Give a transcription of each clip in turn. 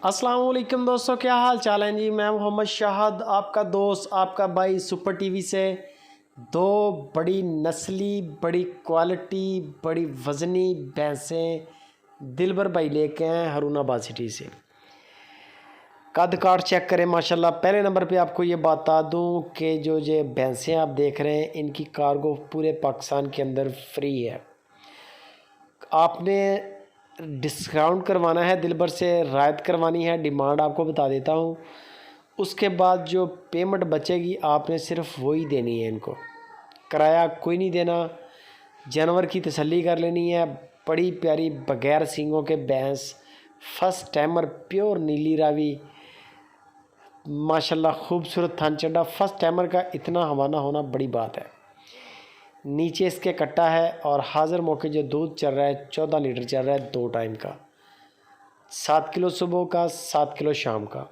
अस्सलाम वालेकुम दोस्तों, क्या हाल चाल है जी। मैं मोहम्मद शाहद, आपका दोस्त, आपका भाई सुपर टीवी से दो बड़ी नस्ली, बड़ी क्वालिटी, बड़ी वज़नी भैंसें दिलबर भाई लेके आए हैं हरूनाबाद सिटी से। कद काठ चेक करें माशाल्लाह। पहले नंबर पे आपको ये बता दूं कि जो ये भैंसें आप देख रहे हैं इनकी कार्गो पूरे पाकिस्तान के अंदर फ्री है। आपने डिस्काउंट करवाना है, दिलबर से रायत करवानी है। डिमांड आपको बता देता हूँ, उसके बाद जो पेमेंट बचेगी आपने सिर्फ वही देनी है। इनको किराया कोई नहीं देना। जानवर की तसल्ली कर लेनी है। बड़ी प्यारी बगैर सींगों के भैंस, फर्स्ट टाइमर, प्योर नीली रावी, माशाल्लाह खूबसूरत थान चड्डा। फर्स्ट टाइमर का इतना हवाना होना बड़ी बात है। नीचे इसके कट्टा है और हाज़िर मौके जो दूध चल रहा है 14 लीटर चल रहा है 2 टाइम का, 7 किलो सुबह का, 7 किलो शाम का।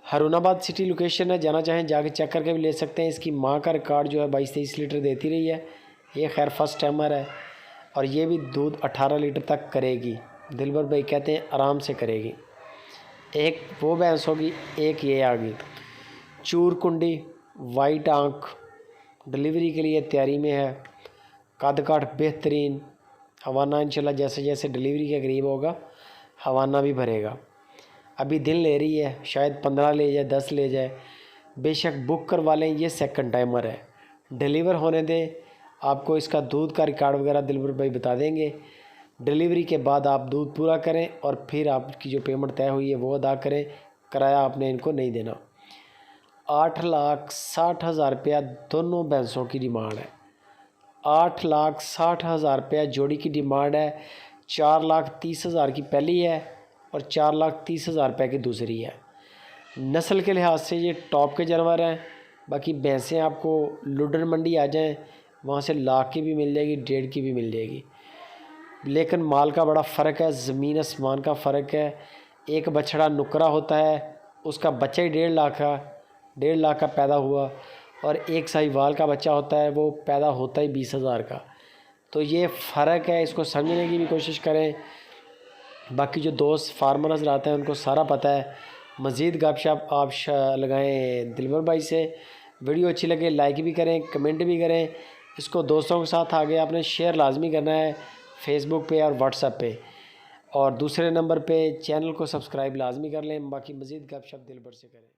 हरूनाबाद सिटी लोकेशन है, जाना चाहें जाके चेक करके भी ले सकते हैं। इसकी माँ का रिकॉर्ड जो है 22-23 लीटर देती रही है। ये खैर फर्स्ट टाइमर है और ये भी दूध 18 लीटर तक करेगी। दिलबर भाई कहते हैं आराम से करेगी। एक वो भैंस होगी, एक ये आ गई चूर कुंडी, वाइट आँख, डिलीवरी के लिए तैयारी में है। कद काठ बेहतरीन, हवाना इंशाल्लाह जैसे जैसे डिलीवरी के करीब होगा हवाना भी भरेगा। अभी दिन ले रही है, शायद 15 ले जाए, 10 ले जाए। बेशक बुक करवा लें, ये सेकंड टाइमर है। डिलीवर होने दें, आपको इसका दूध का रिकॉर्ड वगैरह दिलबर भाई बता देंगे। डिलीवरी के बाद आप दूध पूरा करें और फिर आपकी जो पेमेंट तय हुई है वो अदा करें। किराया आपने इनको नहीं देना। 8,60,000 रुपया दोनों भैंसों की डिमांड है। 8,60,000 रुपया जोड़ी की डिमांड है। 4,30,000 की पहली है और 4,30,000 रुपये की दूसरी है। नस्ल के लिहाज से ये टॉप के जानवर हैं। बाकी भैंसें आपको लुडर मंडी आ जाएं, वहाँ से लाख की भी मिल जाएगी, 1.5 की भी मिल जाएगी। लेकिन माल का बड़ा फ़र्क है, ज़मीन आसमान का फ़र्क है। एक बछड़ा नुकरा होता है, उसका बच्चा ही 1.5 लाख का पैदा हुआ, और एक साहिवाल का बच्चा होता है वो पैदा होता ही 20,000 का। तो ये फ़र्क है, इसको समझने की भी कोशिश करें। बाकी जो दोस्त फार्मर नज़र आते हैं उनको सारा पता है। मज़ीद गपशप आप लगाएं दिलबर भाई से। वीडियो अच्छी लगे लाइक भी करें, कमेंट भी करें। इसको दोस्तों के साथ आगे आपने शेयर लाजमी करना है, फेसबुक पे और व्हाट्सएप पे। और दूसरे नंबर पे चैनल को सब्सक्राइब लाजमी कर लें। बाकी मज़ीद गपशप दिलबर से करें।